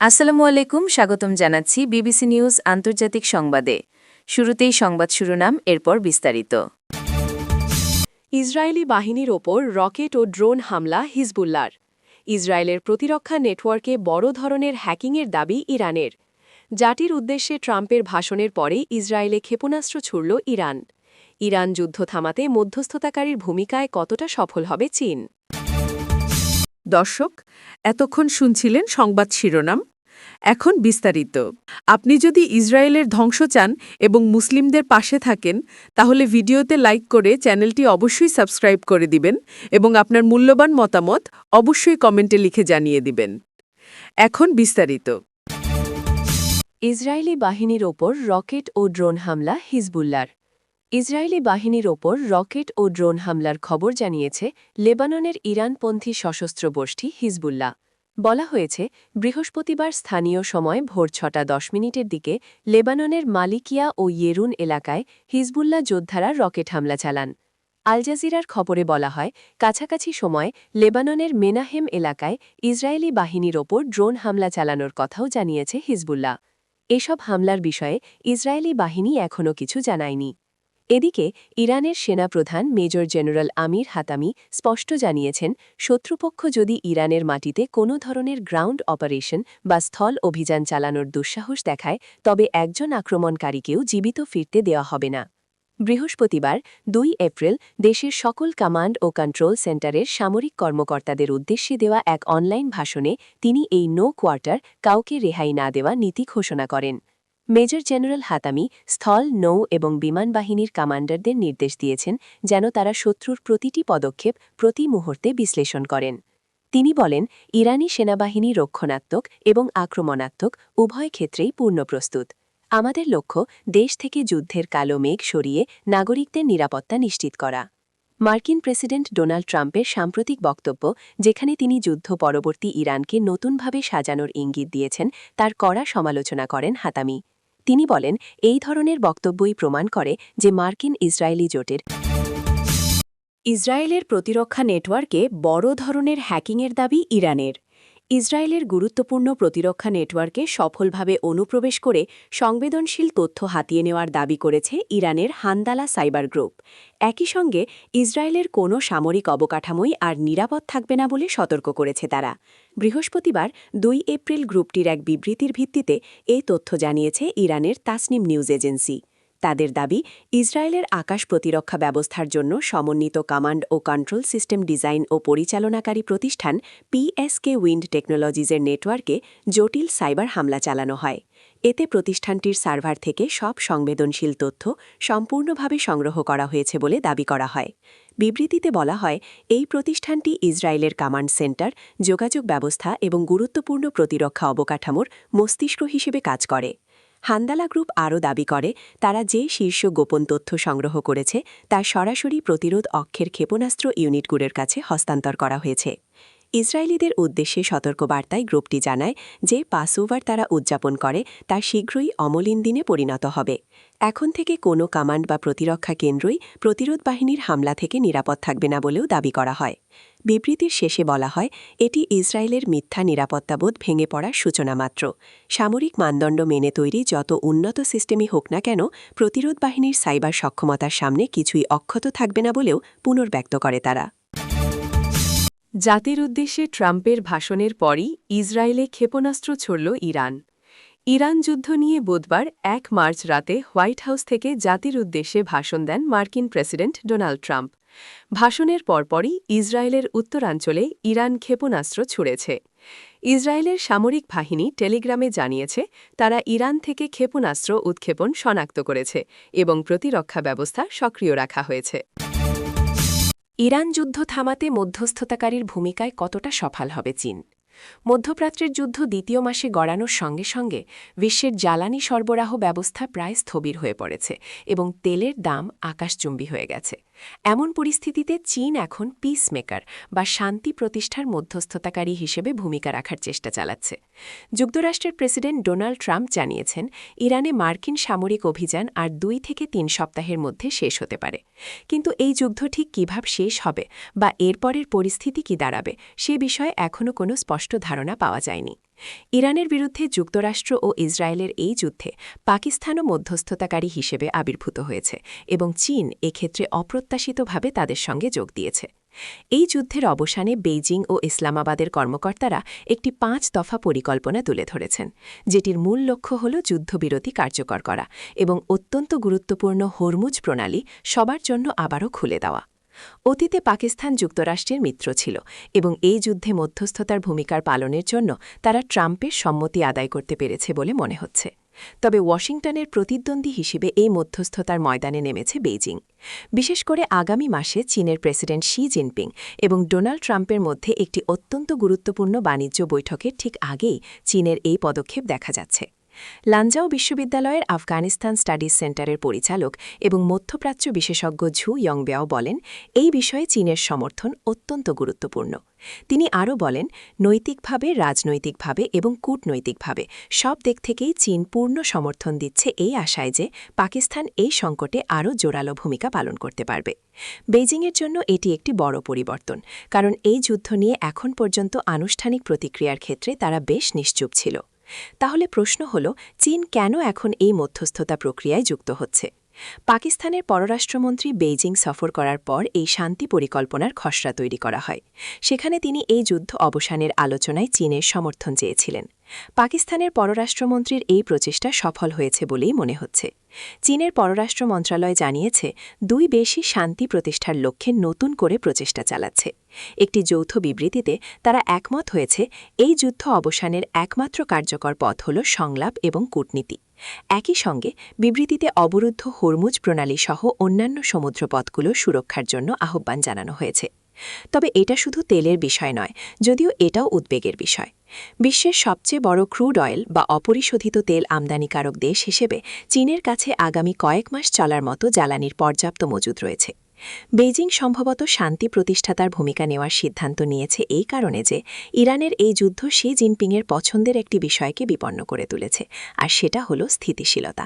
আসসালামু আলাইকুম, স্বাগতম জানাচ্ছি বিবিসি নিউজ আন্তর্জাতিক সংবাদে। শুরুতেই সংবাদ শিরোনাম, এরপর বিস্তারিত। ইসরায়েলি বাহিনীর ওপর রকেট ও ড্রোন হামলা হিজবুল্লার। ইসরায়েলের প্রতিরক্ষা নেটওয়ার্কে বড় ধরনের হ্যাকিংয়ের দাবি ইরানের। জাতির উদ্দেশ্যে ট্রাম্পের ভাষণের পরে ইসরায়েলে ক্ষেপণাস্ত্র ছুড়ল ইরান। ইরান যুদ্ধ থামাতে মধ্যস্থতাকারীর ভূমিকায় কতটা সফল হবে চীন? দর্শক, এতক্ষণ শুনছিলেন সংবাদ শিরোনাম। এখন বিস্তারিত। আপনি যদি ইসরায়েলের ধ্বংস চান এবং মুসলিমদের পাশে থাকেন, তাহলে ভিডিওতে লাইক করে চ্যানেলটি অবশ্যই সাবস্ক্রাইব করে দিবেন এবং আপনার মূল্যবান মতামত অবশ্যই কমেন্টে লিখে জানিয়ে দিবেন। এখন বিস্তারিত। ইসরায়েলি বাহিনীর ওপর রকেট ও ড্রোন হামলা হিজবুল্লার। ইসরায়েলি বাহিনীর ওপর রকেট ও ড্রোন হামলার খবর জানিয়েছে লেবাননের ইরানপন্থী সশস্ত্র গোষ্ঠী হিজবুল্লাহ। বলা হয়েছে, বৃহস্পতিবার স্থানীয় সময় ভোর 6:10 দিকে লেবাননের মালিকিয়া ও ইয়েরুন এলাকায় হিজবুল্লাহ যোদ্ধারা রকেট হামলা চালান। আল জাজিরার খবরে বলা হয়, কাছাকাছি সময় লেবাননের মেনাহেম এলাকায় ইসরায়েলি বাহিনীর ওপর ড্রোন হামলা চালানোর কথাও জানিয়েছে হিজবুল্লাহ। এসব হামলার বিষয়ে ইসরায়েলি বাহিনী এখনও কিছু জানায়নি। এদিকে ইরানের সেনাপ্রধান মেজর জেনারেল আমির হাতামি স্পষ্ট জানিয়েছেন, শত্রুপক্ষ যদি ইরানের মাটিতে কোনো ধরনের গ্রাউন্ড অপারেশন বা স্থল অভিযান চালানোর দুঃসাহস দেখায়, তবে একজন আক্রমণকারীকেও জীবিত ফিরতে দেওয়া হবে না। বৃহস্পতিবার 2 এপ্রিল দেশের সকল কমান্ড ও কন্ট্রোল সেন্টারের সামরিক কর্মকর্তাদের উদ্দেশ্যে দেওয়া এক অনলাইন ভাষণে তিনি এই নো কোয়ার্টার, কাউকে রেহাই না দেওয়া নীতি ঘোষণা করেন। মেজর জেনারেল হাতামি স্থল, নৌ এবং বিমান বাহিনীর কমান্ডারদের নির্দেশ দিয়েছেন যেন তারা শত্রুর প্রতিটি পদক্ষেপ প্রতি মুহূর্তে বিশ্লেষণ করেন। তিনি বলেন, ইরানি সেনাবাহিনী রক্ষণাত্মক এবং আক্রমণাত্মক উভয় ক্ষেত্রেই পূর্ণপ্রস্তুত। আমাদের লক্ষ্য দেশ থেকে যুদ্ধের কালো মেঘ সরিয়ে নাগরিকদের নিরাপত্তা নিশ্চিত করা। মার্কিন প্রেসিডেন্ট ডোনাল্ড ট্রাম্পের সাম্প্রতিক বক্তব্য, যেখানে তিনি যুদ্ধ পরবর্তী ইরানকে নতুনভাবে সাজানোর ইঙ্গিত দিয়েছেন, তার কড়া সমালোচনা করেন হাতামি। তিনি বলেন, এই ধরনের বক্তব্যই প্রমাণ করে যে মার্কিন ইসরায়েলি জোটের ইসরায়েলের প্রতিরক্ষা নেটওয়ার্কে বড় ধরনের হ্যাকিংয়ের দাবি ইরানের। ইসরায়েলের গুরুত্বপূর্ণ প্রতিরক্ষা নেটওয়ার্কে সফলভাবে অনুপ্রবেশ করে সংবেদনশীল তথ্য হাতিয়ে নেওয়ার দাবি করেছে ইরানের হান্দালা সাইবার গ্রুপ। একই সঙ্গে ইসরায়েলের কোনো সামরিক অবকাঠামোই আর নিরাপদ থাকবে না বলে সতর্ক করেছে তারা। বৃহস্পতিবার 2 এপ্রিল গ্রুপটির এক বিবৃতির ভিত্তিতে এই তথ্য জানিয়েছে ইরানের তাসনিম নিউজ এজেন্সি। তাদের দাবি, ইসরায়েলের আকাশ প্রতিরক্ষা ব্যবস্থার জন্য সমন্বিত কমান্ড ও কন্ট্রোল সিস্টেম ডিজাইন ও পরিচালনাকারী প্রতিষ্ঠান পিএসকে উইন্ড টেকনোলজিজের নেটওয়ার্কে জটিল সাইবার হামলা চালানো হয়। এতে প্রতিষ্ঠানটির সার্ভার থেকে সব সংবেদনশীল তথ্য সম্পূর্ণভাবে সংগ্রহ করা হয়েছে বলে দাবি করা হয়। বিবৃতিতে বলা হয়, এই প্রতিষ্ঠানটি ইসরায়েলের কমান্ড সেন্টার, যোগাযোগ ব্যবস্থা এবং গুরুত্বপূর্ণ প্রতিরক্ষা অবকাঠামোর মস্তিষ্ক হিসেবে কাজ করে। হান্দালা গ্রুপ আরও দাবি করে, তারা যে শীর্ষ গোপন তথ্য সংগ্রহ করেছে তা সরাসরি প্রতিরোধ অক্ষের ক্ষেপণাস্ত্র ইউনিটগুলোর কাছে হস্তান্তর করা হয়েছে। ইসরায়েলিদের উদ্দেশ্যে সতর্কবার্তায় গ্রুপটি জানায় যে পাসওভার তারা উদযাপন করে তা শীঘ্রই অমলিন দিনে পরিণত হবে। এখন থেকে কোনো কমান্ড বা প্রতিরক্ষা কেন্দ্রই প্রতিরোধ বাহিনীর হামলা থেকে নিরাপদ থাকবে না বলেও দাবি করা হয়। বিবৃতির শেষে বলা হয়, এটি ইসরায়েলের মিথ্যা নিরাপত্তাবোধ ভেঙে পড়ার সূচনা মাত্র। সামরিক মানদণ্ড মেনে তৈরি যত উন্নত সিস্টেমই হোক না কেন, প্রতিরোধ বাহিনীর সাইবার সক্ষমতার সামনে কিছুই অক্ষত থাকবে না বলেও পুনর্ব্যক্ত করে তারা। জাতির উদ্দেশ্যে ট্রাম্পের ভাষণের পরই ইসরায়েলে ক্ষেপণাস্ত্র ছুড়ল ইরান। ইরান যুদ্ধ নিয়ে বুধবার 1 মার্চ রাতে হোয়াইট হাউস থেকে জাতির উদ্দেশ্যে ভাষণ দেন মার্কিন প্রেসিডেন্ট ডোনাল্ড ট্রাম্প। ভাষণের পরপরই ইসরায়েলের উত্তরাঞ্চলে ইরান ক্ষেপণাস্ত্র ছুড়েছে। ইসরায়েলের সামরিক বাহিনী টেলিগ্রামে জানিয়েছে, তারা ইরান থেকে ক্ষেপণাস্ত্র উৎক্ষেপণ শনাক্ত করেছে এবং প্রতিরক্ষা ব্যবস্থা সক্রিয় রাখা হয়েছে। ইরান যুদ্ধ থামাতে মধ্যস্থতাকারীর ভূমিকায় কতটা সফল হবে চীন? মধ্যপ্রাচ্যের যুদ্ধ দ্বিতীয় মাসে গড়ানোর সঙ্গে সঙ্গে বিশ্বের জ্বালানি সরবরাহ ব্যবস্থা প্রায় স্থবির হয়ে পড়েছে এবং তেলের দাম আকাশচুম্বী হয়ে গেছে। এমন পরিস্থিতিতে চীন এখন পিসমেকার বা শান্তি প্রতিষ্ঠার মধ্যস্থতাকারী হিসেবে ভূমিকা রাখার চেষ্টা চালাচ্ছে। যুক্তরাষ্ট্রের প্রেসিডেন্ট ডোনাল্ড ট্রাম্প জানিয়েছেন, ইরানে মার্কিন সামরিক অভিযান আর 2 থেকে 3 সপ্তাহের মধ্যে শেষ হতে পারে। কিন্তু এই যুদ্ধ ঠিক কিভাবে শেষ হবে বা এরপরের পরিস্থিতি কি দাঁড়াবে, সে বিষয়ে এখনও কোনো স্পষ্ট ধারণা পাওয়া যায়নি। ইরানের বিরুদ্ধে যুক্তরাষ্ট্র ও ইসরায়েলের এই যুদ্ধে পাকিস্তানও মধ্যস্থতাকারী হিসেবে আবির্ভূত হয়েছে এবং চীন এক্ষেত্রে অপ্রত্যাশিতভাবে তাদের সঙ্গে যোগ দিয়েছে। এই যুদ্ধের অবসানে বেইজিং ও ইসলামাবাদের কর্মকর্তারা একটি 5 দফা পরিকল্পনা তুলে ধরেছেন, যেটির মূল লক্ষ্য হল যুদ্ধবিরতি কার্যকর করা এবং অত্যন্ত গুরুত্বপূর্ণ হরমুজ প্রণালী সবার জন্য আবারও খুলে দেওয়া। অতীতে পাকিস্তান যুক্তরাষ্ট্রের মিত্র ছিল এবং এই যুদ্ধে মধ্যস্থতার ভূমিকার পালনের জন্য তারা ট্রাম্পের সম্মতি আদায় করতে পেরেছে বলে মনে হচ্ছে। তবে ওয়াশিংটনের প্রতিদ্বন্দ্বী হিসেবে এই মধ্যস্থতার ময়দানে নেমেছে বেইজিং। বিশেষ করে আগামী মাসে চীনের প্রেসিডেন্ট শি জিনপিং এবং ডোনাল্ড ট্রাম্পের মধ্যে একটি অত্যন্ত গুরুত্বপূর্ণ বাণিজ্য বৈঠকের ঠিক আগেই চীনের এই পদক্ষেপ দেখা যাচ্ছে। লানজাও বিশ্ববিদ্যালয়ের আফগানিস্তান স্টাডিজ সেন্টারের পরিচালক এবং মধ্যপ্রাচ্য বিশেষজ্ঞ ঝু ইয়ংবেও বলেন, এই বিষয়ে চীনের সমর্থন অত্যন্ত গুরুত্বপূর্ণ। তিনি আরও বলেন, নৈতিকভাবে, রাজনৈতিকভাবে এবং কূটনৈতিকভাবে সব দিক থেকেই চীন পূর্ণ সমর্থন দিচ্ছে এই আশায় যে পাকিস্তান এই সংকটে আরও জোরালো ভূমিকা পালন করতে পারবে। বেইজিংয়ের জন্য এটি একটি বড় পরিবর্তন, কারণ এই যুদ্ধ নিয়ে এখন পর্যন্ত আনুষ্ঠানিক প্রতিক্রিয়ার ক্ষেত্রে তারা বেশ নিশ্চুপ ছিল। তাহলে প্রশ্ন হল, চীন কেন এখন এই মধ্যস্থতা প্রক্রিয়ায় যুক্ত হচ্ছে? পাকিস্তানের পররাষ্ট্রমন্ত্রী বেইজিং সফর করার পর এই শান্তি পরিকল্পনার খসড়া তৈরি করা হয়। সেখানে তিনি এই যুদ্ধ অবসানের আলোচনায় চীনের সমর্থন চেয়েছিলেন। পাকিস্তানের পররাষ্ট্রমন্ত্রীর এই প্রচেষ্টা সফল হয়েছে বলেই মনে হচ্ছে। চীনের পররাষ্ট্র মন্ত্রণালয় জানিয়েছে, দুই দেশই শান্তি প্রতিষ্ঠার লক্ষ্যে নতুন করে প্রচেষ্টা চালাচ্ছে। একটি যৌথ বিবৃতিতে তারা একমত হয়েছে, এই যুদ্ধ অবসানের একমাত্র কার্যকর পথ হল সংলাপ এবং কূটনীতি। একই সঙ্গে বিবৃতিতে অবরুদ্ধ হরমুজ প্রণালী সহ অন্যান্য সমুদ্রপথগুলো সুরক্ষার জন্য আহ্বান জানানো হয়েছে। তবে এটা শুধু তেলের বিষয় নয়, যদিও এটাও উদ্বেগের বিষয়। বিশ্বের সবচেয়ে বড় ক্রুড অয়েল বা অপরিশোধিত তেল আমদানিকারক দেশ হিসেবে চীনের কাছে আগামী কয়েক মাস চলার মতো জ্বালানির পর্যাপ্ত মজুদ রয়েছে। বেইজিং সম্ভবত শান্তি প্রতিষ্ঠাতার ভূমিকা নেওয়ার সিদ্ধান্ত নিয়েছে এই কারণে যে ইরানের এই যুদ্ধ শি জিনপিংয়ের পছন্দের একটি বিষয়কে বিপন্ন করে তুলেছে, আর সেটা হল স্থিতিশীলতা।